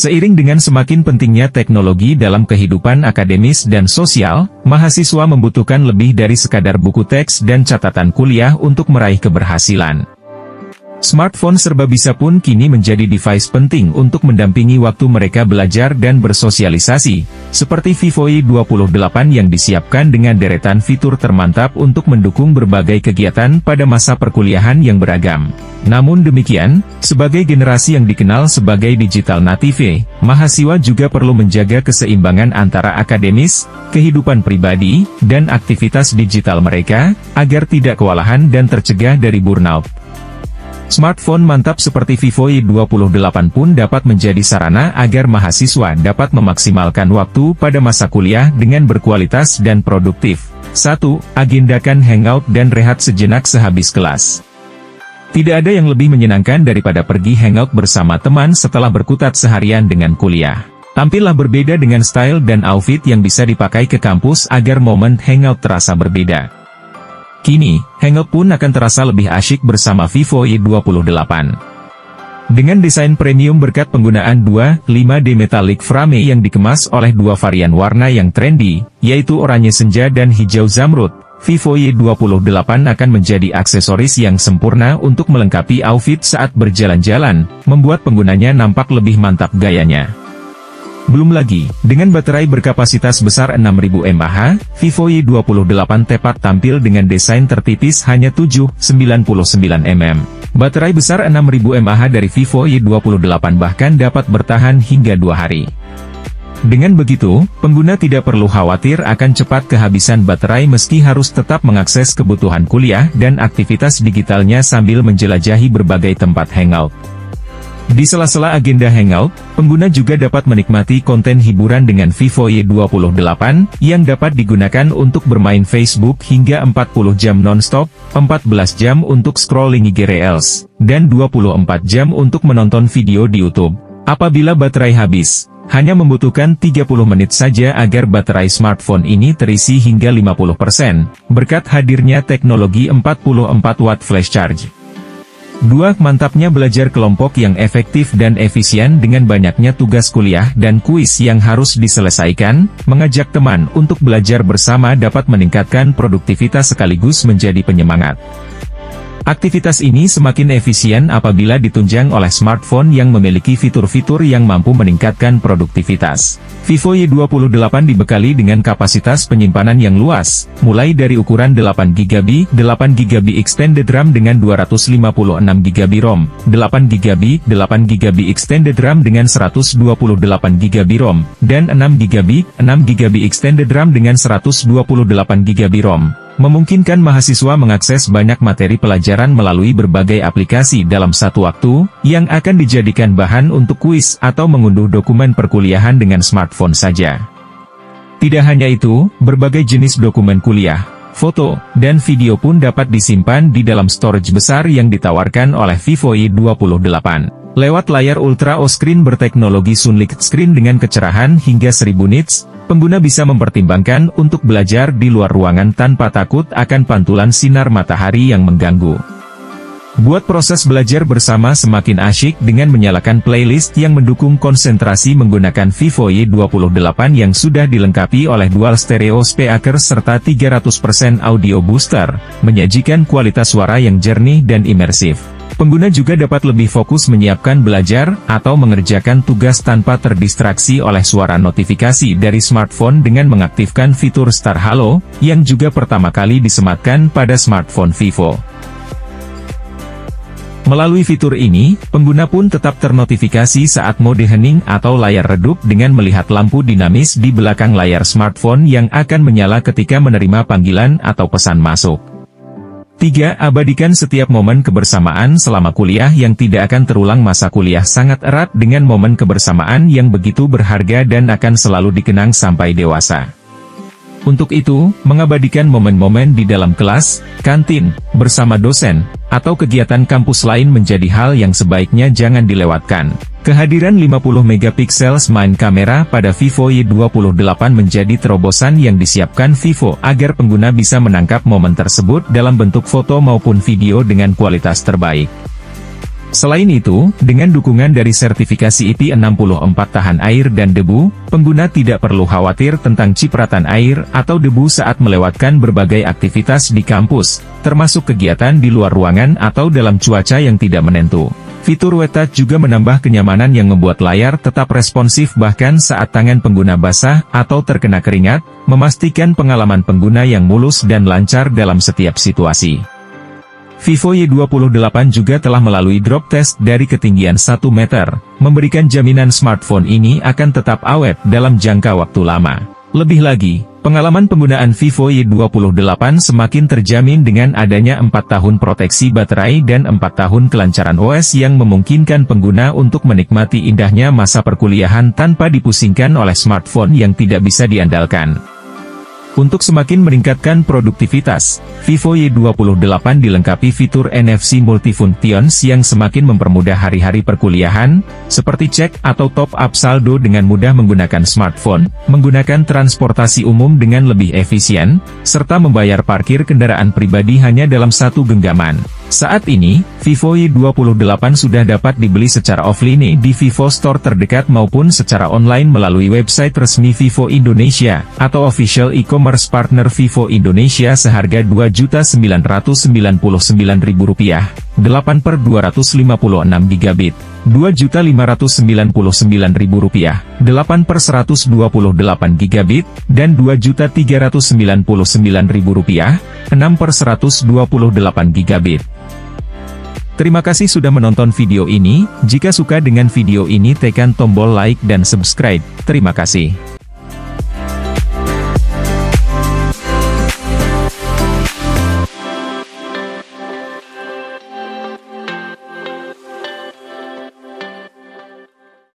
Seiring dengan semakin pentingnya teknologi dalam kehidupan akademis dan sosial, mahasiswa membutuhkan lebih dari sekadar buku teks dan catatan kuliah untuk meraih keberhasilan. Smartphone serba bisa pun kini menjadi device penting untuk mendampingi waktu mereka belajar dan bersosialisasi, seperti Vivo Y28 yang disiapkan dengan deretan fitur termantap untuk mendukung berbagai kegiatan pada masa perkuliahan yang beragam. Namun demikian, sebagai generasi yang dikenal sebagai digital native, mahasiswa juga perlu menjaga keseimbangan antara akademis, kehidupan pribadi, dan aktivitas digital mereka, agar tidak kewalahan dan tercegah dari burnout. Smartphone mantap seperti Vivo Y28 pun dapat menjadi sarana agar mahasiswa dapat memaksimalkan waktu pada masa kuliah dengan berkualitas dan produktif. 1. Agendakan hangout dan rehat sejenak sehabis kelas. Tidak ada yang lebih menyenangkan daripada pergi hangout bersama teman setelah berkutat seharian dengan kuliah. Tampillah berbeda dengan style dan outfit yang bisa dipakai ke kampus agar momen hangout terasa berbeda. Kini, hangout pun akan terasa lebih asyik bersama Vivo Y28. Dengan desain premium berkat penggunaan 2.5D metallic frame yang dikemas oleh dua varian warna yang trendy, yaitu oranye senja dan hijau zamrud, Vivo Y28 akan menjadi aksesoris yang sempurna untuk melengkapi outfit saat berjalan-jalan, membuat penggunanya nampak lebih mantap gayanya. Belum lagi, dengan baterai berkapasitas besar 6000 mAh, Vivo Y28 tepat tampil dengan desain tertipis hanya 799 mm. Baterai besar 6000 mAh dari Vivo Y28 bahkan dapat bertahan hingga 2 hari. Dengan begitu, pengguna tidak perlu khawatir akan cepat kehabisan baterai meski harus tetap mengakses kebutuhan kuliah dan aktivitas digitalnya sambil menjelajahi berbagai tempat hangout. Di sela-sela agenda hangout, pengguna juga dapat menikmati konten hiburan dengan Vivo Y28, yang dapat digunakan untuk bermain Facebook hingga 40 jam non-stop, 14 jam untuk scrolling IG Reels, dan 24 jam untuk menonton video di YouTube. Apabila baterai habis, hanya membutuhkan 30 menit saja agar baterai smartphone ini terisi hingga 50%, berkat hadirnya teknologi 44 watt flash charge. 2. Mantapnya belajar kelompok yang efektif dan efisien dengan banyaknya tugas kuliah dan kuis yang harus diselesaikan, mengajak teman untuk belajar bersama dapat meningkatkan produktivitas sekaligus menjadi penyemangat. Aktivitas ini semakin efisien apabila ditunjang oleh smartphone yang memiliki fitur-fitur yang mampu meningkatkan produktivitas. Vivo Y28 dibekali dengan kapasitas penyimpanan yang luas, mulai dari ukuran 8GB, 8GB extended RAM dengan 256GB ROM, 8GB, 8GB extended RAM dengan 128GB ROM, dan 6GB, 6GB extended RAM dengan 128GB ROM. Memungkinkan mahasiswa mengakses banyak materi pelajaran melalui berbagai aplikasi dalam satu waktu, yang akan dijadikan bahan untuk kuis atau mengunduh dokumen perkuliahan dengan smartphone saja. Tidak hanya itu, berbagai jenis dokumen kuliah, foto, dan video pun dapat disimpan di dalam storage besar yang ditawarkan oleh Vivo Y28. Lewat layar Ultra O-Screen berteknologi Sunlight Screen dengan kecerahan hingga 1000 nits, pengguna bisa mempertimbangkan untuk belajar di luar ruangan tanpa takut akan pantulan sinar matahari yang mengganggu. Buat proses belajar bersama semakin asyik dengan menyalakan playlist yang mendukung konsentrasi menggunakan Vivo Y28 yang sudah dilengkapi oleh dual stereo speakers serta 300% audio booster, menyajikan kualitas suara yang jernih dan imersif. Pengguna juga dapat lebih fokus menyiapkan belajar, atau mengerjakan tugas tanpa terdistraksi oleh suara notifikasi dari smartphone dengan mengaktifkan fitur Star Halo, yang juga pertama kali disematkan pada smartphone Vivo. Melalui fitur ini, pengguna pun tetap ternotifikasi saat mode hening atau layar redup dengan melihat lampu dinamis di belakang layar smartphone yang akan menyala ketika menerima panggilan atau pesan masuk. 3. Abadikan setiap momen kebersamaan selama kuliah yang tidak akan terulang. Masa kuliah sangat erat dengan momen kebersamaan yang begitu berharga dan akan selalu dikenang sampai dewasa. Untuk itu, mengabadikan momen-momen di dalam kelas, kantin, bersama dosen, atau kegiatan kampus lain menjadi hal yang sebaiknya jangan dilewatkan. Kehadiran 50 megapiksel main kamera pada Vivo Y28 menjadi terobosan yang disiapkan Vivo agar pengguna bisa menangkap momen tersebut dalam bentuk foto maupun video dengan kualitas terbaik. Selain itu, dengan dukungan dari sertifikasi IP64 tahan air dan debu, pengguna tidak perlu khawatir tentang cipratan air atau debu saat melewatkan berbagai aktivitas di kampus, termasuk kegiatan di luar ruangan atau dalam cuaca yang tidak menentu. Fitur WeTouch juga menambah kenyamanan yang membuat layar tetap responsif bahkan saat tangan pengguna basah atau terkena keringat, memastikan pengalaman pengguna yang mulus dan lancar dalam setiap situasi. Vivo Y28 juga telah melalui drop test dari ketinggian 1 meter, memberikan jaminan smartphone ini akan tetap awet dalam jangka waktu lama. Lebih lagi, pengalaman penggunaan Vivo Y28 semakin terjamin dengan adanya 4 tahun proteksi baterai dan 4 tahun kelancaran OS yang memungkinkan pengguna untuk menikmati indahnya masa perkuliahan tanpa dipusingkan oleh smartphone yang tidak bisa diandalkan. Untuk semakin meningkatkan produktivitas, Vivo Y28 dilengkapi fitur NFC Multifunctions yang semakin mempermudah hari-hari perkuliahan, seperti cek atau top up saldo dengan mudah menggunakan smartphone, menggunakan transportasi umum dengan lebih efisien, serta membayar parkir kendaraan pribadi hanya dalam satu genggaman. Saat ini, Vivo Y28 sudah dapat dibeli secara offline di Vivo Store terdekat maupun secara online melalui website resmi Vivo Indonesia, atau official e-commerce partner Vivo Indonesia seharga Rp2.999.000, 8/256 GB, Rp2.599.000, 8/128 GB, dan Rp2.399.000, 6/128 GB. Terima kasih sudah menonton video ini. Jika suka dengan video ini tekan tombol like dan subscribe. Terima kasih.